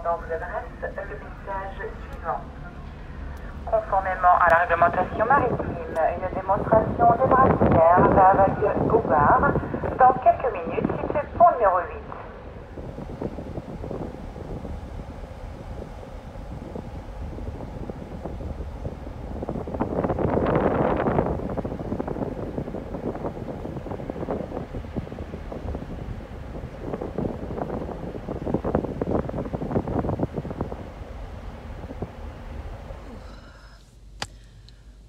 forme l'adresse, le message suivant. Conformément à la réglementation maritime, une démonstration des brassières va avoir lieu au bar dans quelques minutes, situé pont numéro 8.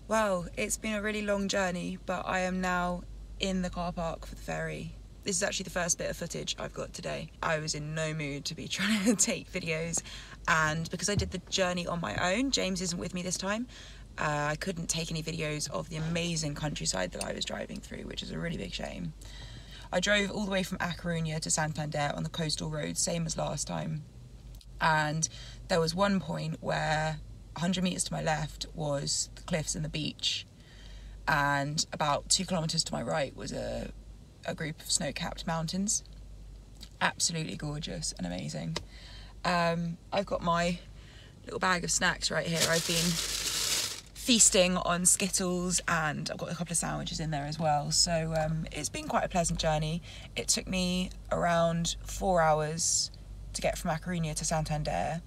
Well, it's been a really long journey, but I am now in the car park for the ferry. This is actually the first bit of footage I've got today. I was in no mood to be trying to take videos, and because I did the journey on my own, James isn't with me this time, I couldn't take any videos of the amazing countryside that I was driving through, which is a really big shame. I drove all the way from A Coruña to Santander on the coastal road, same as last time, and there was one point where 100 metres to my left was the cliffs and the beach, and about 2 kilometres to my right was a group of snow-capped mountains. Absolutely gorgeous and amazing. I've got my little bag of snacks right here. I've been feasting on Skittles and I've got a couple of sandwiches in there as well. So it's been quite a pleasant journey. It took me around 4 hours to get from A Coruña to Santander.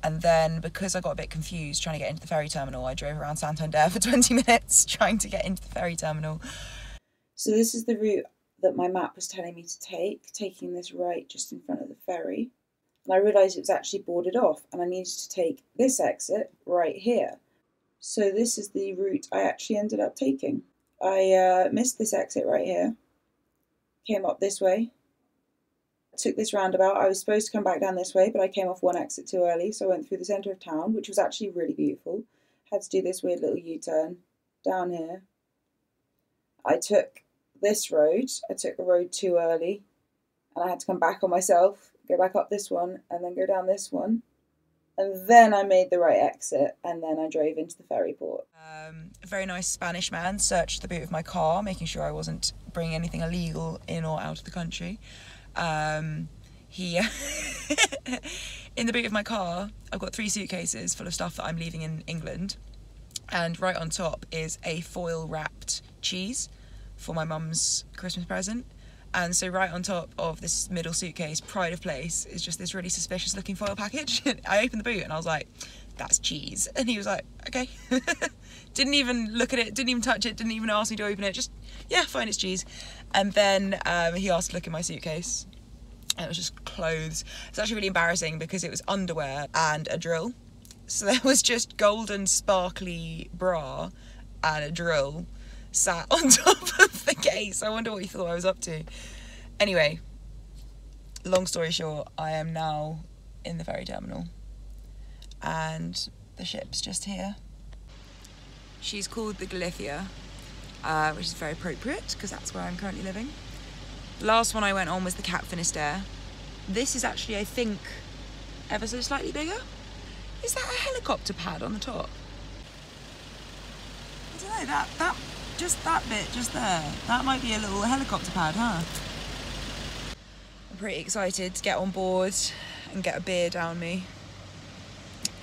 And then, because I got a bit confused trying to get into the ferry terminal, I drove around Santander for 20 minutes trying to get into the ferry terminal. So this is the route that my map was telling me to take, taking this right just in front of the ferry. And I realised it was actually boarded off and I needed to take this exit right here. So this is the route I actually ended up taking. I missed this exit right here, came up this way, took this roundabout. I was supposed to come back down this way, but I came off one exit too early, so I went through the centre of town, which was actually really beautiful. Had to do this weird little U-turn down here. I took this road. I took the road too early, and I had to come back on myself, go back up this one, and then go down this one. And then I made the right exit, and then I drove into the ferry port. A very nice Spanish man searched the boot of my car, making sure I wasn't bringing anything illegal in or out of the country. He in the boot of my car I've got 3 suitcases full of stuff that I'm leaving in England, and right on top is a foil wrapped cheese for my mum's Christmas present. And so right on top of this middle suitcase, pride of place, is just this really suspicious looking foil package. I opened the boot and I was like, that's cheese. And he was like, okay. Didn't even look at it, didn't even touch it, didn't even ask me to open it, just, yeah, fine, it's cheese. And then he asked to look in my suitcase, and it was just clothes. It's actually really embarrassing because it was underwear and a drill. So there was just golden sparkly bra and a drill sat on top of the case. I wonder what he thought I was up to. Anyway, long story short, I am now in the ferry terminal and the ship's just here. She's called the Galicia, which is very appropriate because that's where I'm currently living. The last one I went on was the Cap Finisterre. This is actually, I think, ever so slightly bigger. Is that a helicopter pad on the top? I don't know, just that bit just there. That might be a little helicopter pad, huh? I'm pretty excited to get on board and get a beer down me.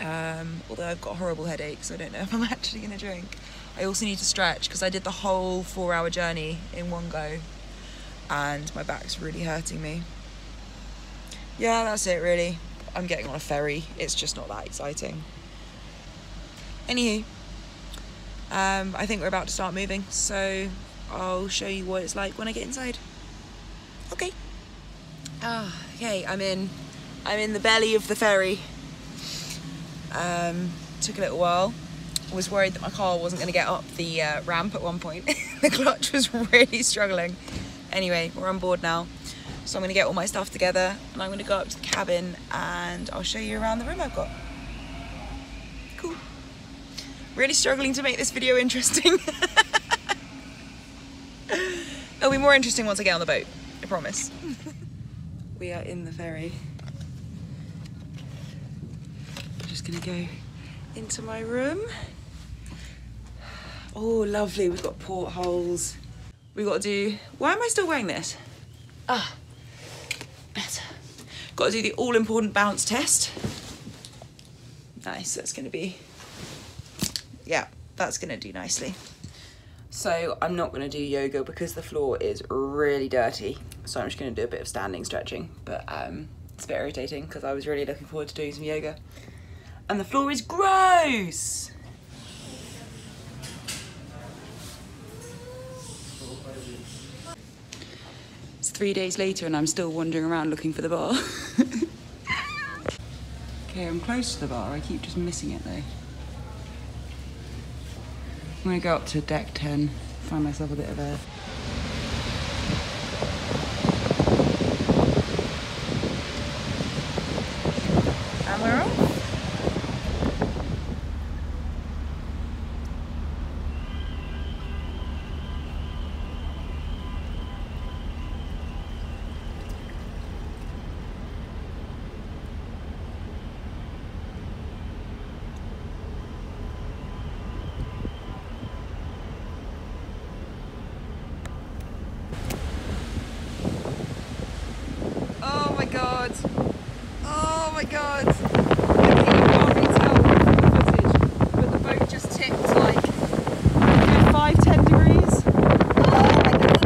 Although I've got a horrible headache, so I don't know if I'm actually going to drink. I also need to stretch because I did the whole 4-hour journey in one go and my back's really hurting me. Yeah, that's it really. I'm getting on a ferry. It's just not that exciting. Anywho, I think we're about to start moving, so I'll show you what it's like when I get inside. Okay. Okay, I'm in the belly of the ferry. Took a little while. I was worried that my car wasn't going to get up the ramp at one point. The clutch was really struggling. Anyway, we're on board now. So I'm going to get all my stuff together and I'm going to go up to the cabin and I'll show you around the room I've got. Cool. Really struggling to make this video interesting. It'll be more interesting once I get on the boat, I promise. We are in the ferry. I'm just going to go into my room. Oh, lovely. We've got portholes. We've got to do... Why am I still wearing this? Ah, better. Got to do the all-important bounce test. Nice, that's gonna be, yeah, that's gonna do nicely. So I'm not gonna do yoga because the floor is really dirty. So I'm just gonna do a bit of standing stretching, but it's a bit irritating because I was really looking forward to doing some yoga. And the floor is gross. It's 3 days later and I'm still wandering around looking for the bar. Okay, I'm close to the bar. I keep just missing it though. I'm gonna go up to deck 10, find myself a bit of air. And we're off. Oh my god. Oh my god. I think you can't really tell from the footage, but the boat just tipped like 5-10 degrees. Oh my god.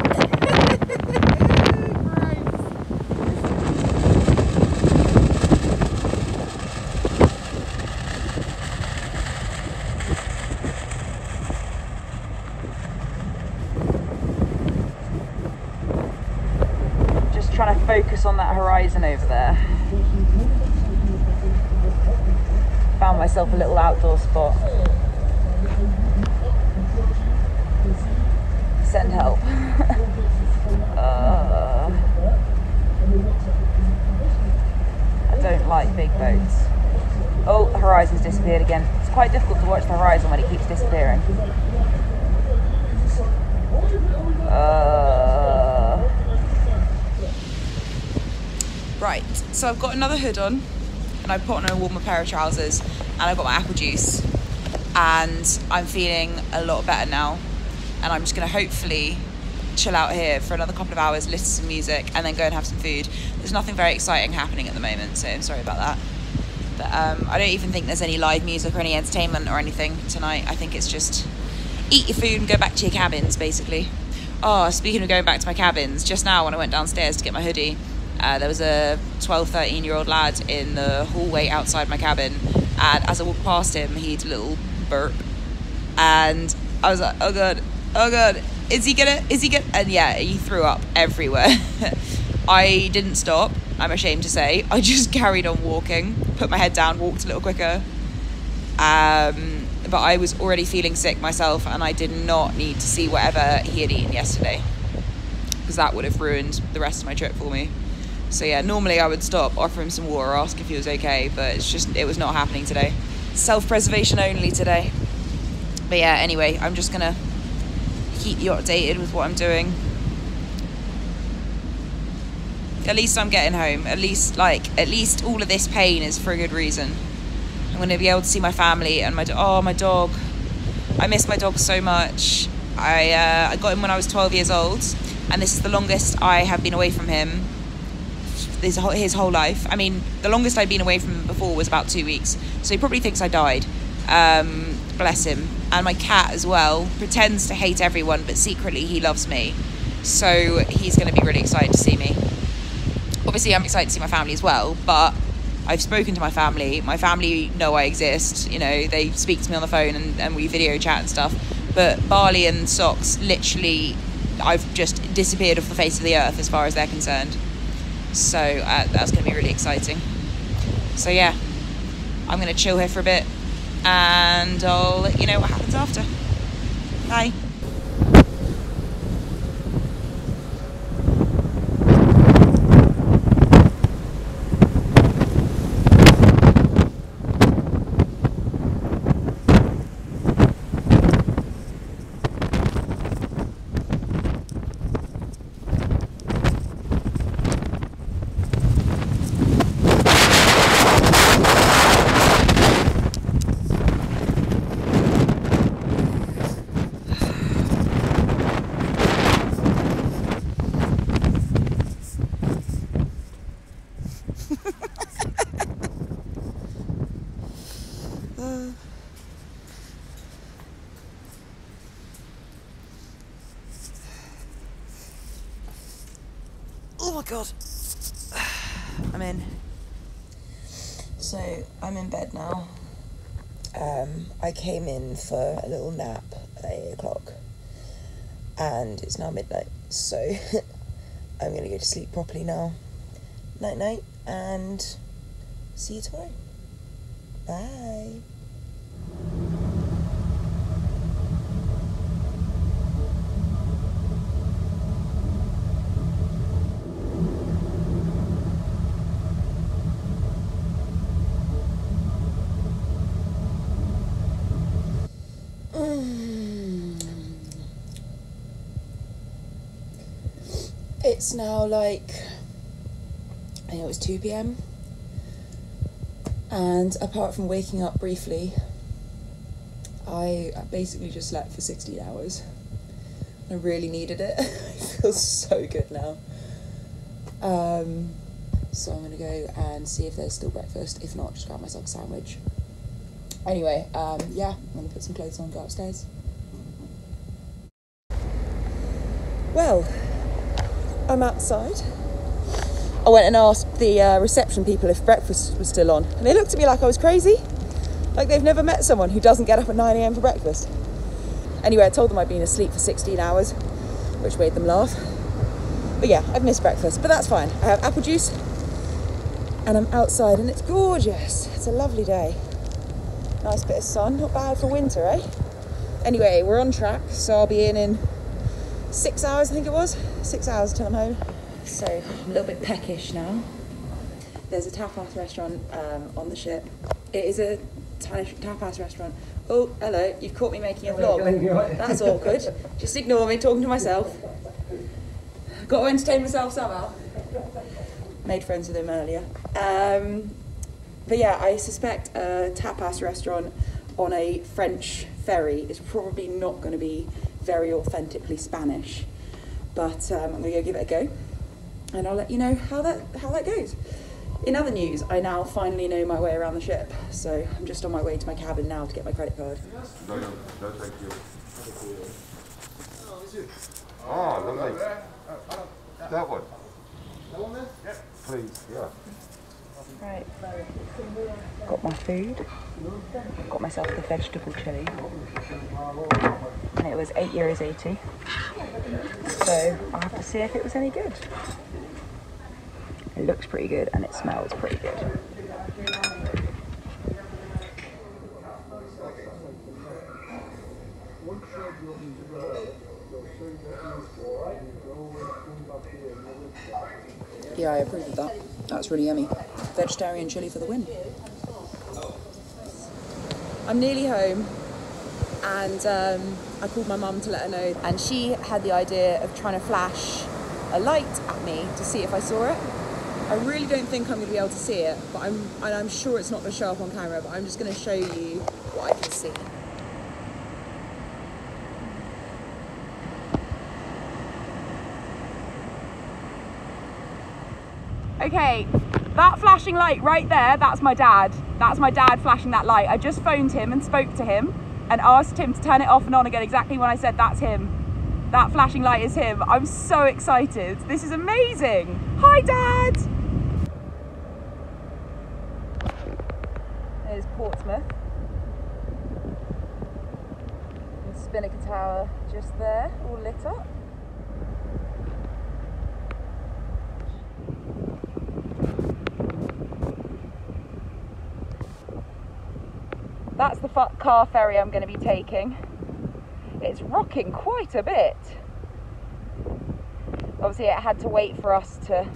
Just trying to focus on that horizon over there. Found myself a little outdoor spot. Send help. I don't like big boats. Oh, the horizon's disappeared again. It's quite difficult to watch the horizon when it keeps disappearing. Right, so I've got another hood on and I've put on a warmer pair of trousers and I've got my apple juice and I'm feeling a lot better now, and I'm just going to hopefully chill out here for another couple of hours, listen to some music and then go and have some food. There's nothing very exciting happening at the moment, so I'm sorry about that. But I don't even think there's any live music or any entertainment or anything tonight. I think it's just eat your food and go back to your cabins, basically. Oh, speaking of going back to my cabins, just now when I went downstairs to get my hoodie, there was a 12, 13-year-old lad in the hallway outside my cabin, and as I walked past him, he had a little burp, and I was like, oh god, is he gonna, and yeah, he threw up everywhere. I didn't stop, I'm ashamed to say. I just carried on walking, put my head down, walked a little quicker, but I was already feeling sick myself, and I did not need to see whatever he had eaten yesterday, because that would have ruined the rest of my trip for me. So yeah, normally I would stop, offer him some water, ask if he was okay, but it was not happening today. Self-preservation only today. But yeah, anyway, I'm just gonna keep you updated with what I'm doing. At least I'm getting home. At least all of this pain is for a good reason. I'm gonna be able to see my family and my dog. I miss my dog so much. I got him when I was 12 years old, and this is the longest I have been away from him. His whole life. I mean, the longest I'd been away from him before was about 2 weeks, so he probably thinks I died. Bless him. And my cat as well pretends to hate everyone, but secretly he loves me, so he's going to be really excited to see me. Obviously I'm excited to see my family as well, but I've spoken to my family know I exist, you know, they speak to me on the phone and we video chat and stuff, but Barley and Socks, literally I've just disappeared off the face of the earth as far as they're concerned. So that's going to be really exciting. So yeah, I'm going to chill here for a bit and I'll let you know what happens after. Bye. Oh my god. I'm in. So I'm in bed now. I came in for a little nap at 8 o'clock and it's now midnight, so I'm gonna go to sleep properly now. Night night, and see you tomorrow. Bye. It's now like, I think it was 2 p.m. and apart from waking up briefly, I basically just slept for 16 hours. I really needed it. I feel so good now. So I'm gonna go and see if there's still breakfast. If not, just grab myself a sandwich. Anyway, yeah, I'm gonna put some clothes on, go upstairs. Well, I'm outside. I went and asked the reception people if breakfast was still on, and they looked at me like I was crazy, like they've never met someone who doesn't get up at 9 a.m. for breakfast. Anyway, I told them I'd been asleep for 16 hours, which made them laugh. But yeah, I've missed breakfast, but that's fine. I have apple juice, and I'm outside, and it's gorgeous. It's a lovely day. Nice bit of sun, not bad for winter, eh? Anyway, we're on track, so I'll be in 6 hours, I think it was. 6 hours till I'm home. So I'm a little bit peckish now. There's a tapas restaurant on the ship. It is a tapas restaurant. Oh, hello, you've caught me making a vlog. That's awkward. Just ignore me talking to myself. Got to entertain myself somehow. Made friends with him earlier. But yeah, I suspect a tapas restaurant on a French ferry is probably not going to be very authentically Spanish. But I'm going to go give it a go, and I'll let you know how that goes. In other news, I now finally know my way around the ship, so I'm just on my way to my cabin now to get my credit card. No, thank you. Oh, lovely. That one. That one there? Yeah. Please, yeah. Right, got my food. Got myself the vegetable chili, and it was €8.80. So I'll have to see if it was any good. It looks pretty good and it smells pretty good. Yeah, I approve of that. That's really yummy. Vegetarian chili for the win. I'm nearly home, and I called my mum to let her know, and she had the idea of trying to flash a light at me to see if I saw it. I really don't think I'm going to be able to see it, but I'm sure it's not going to show up on camera, but I'm just going to show you what I can see. Okay, that flashing light right there, that's my dad. That's my dad flashing that light. I just phoned him and spoke to him and asked him to turn it off and on again exactly when I said that's him. That flashing light is him. I'm so excited. This is amazing. Hi, Dad. There's Portsmouth. And Spinnaker Tower just there, all lit up. That's the car ferry I'm going to be taking. It's rocking quite a bit. Obviously it had to wait for us to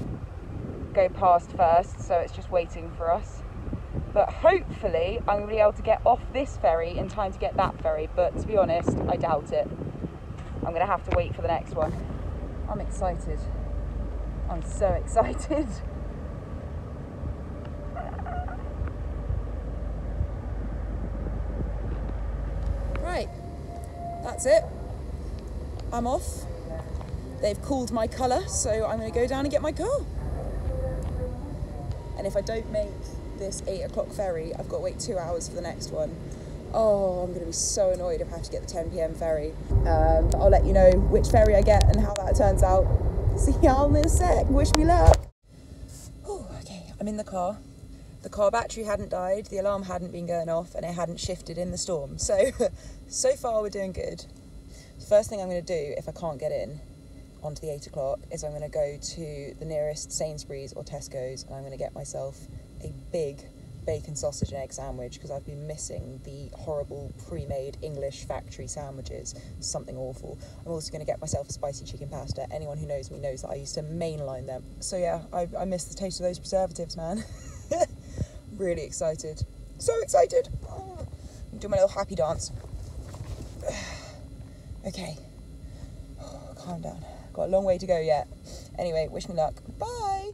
go past first, so it's just waiting for us. But hopefully I'm going to be able to get off this ferry in time to get that ferry, but to be honest, I doubt it. I'm going to have to wait for the next one. I'm excited. I'm so excited. Right, that's it. I'm off. They've called my colour, so I'm going to go down and get my car. And if I don't make this 8 o'clock ferry, I've got to wait 2 hours for the next one. Oh, I'm going to be so annoyed if I have to get the 10 p.m. ferry. But I'll let you know which ferry I get and how that turns out. See y'all in a sec. Wish me luck. Oh, okay, I'm in the car. The car battery hadn't died, the alarm hadn't been going off, and it hadn't shifted in the storm. So far we're doing good. The first thing I'm going to do, if I can't get in onto the 8 o'clock, is I'm going to go to the nearest Sainsbury's or Tesco's, and I'm going to get myself a big bacon sausage and egg sandwich, because I've been missing the horrible pre-made English factory sandwiches. Something awful. I'm also going to get myself a spicy chicken pasta. Anyone who knows me knows that I used to mainline them. So yeah, I miss the taste of those preservatives, man. Really excited. So excited. I'm doing my little happy dance. Okay. Calm down. Got a long way to go yet. Anyway, wish me luck. Bye.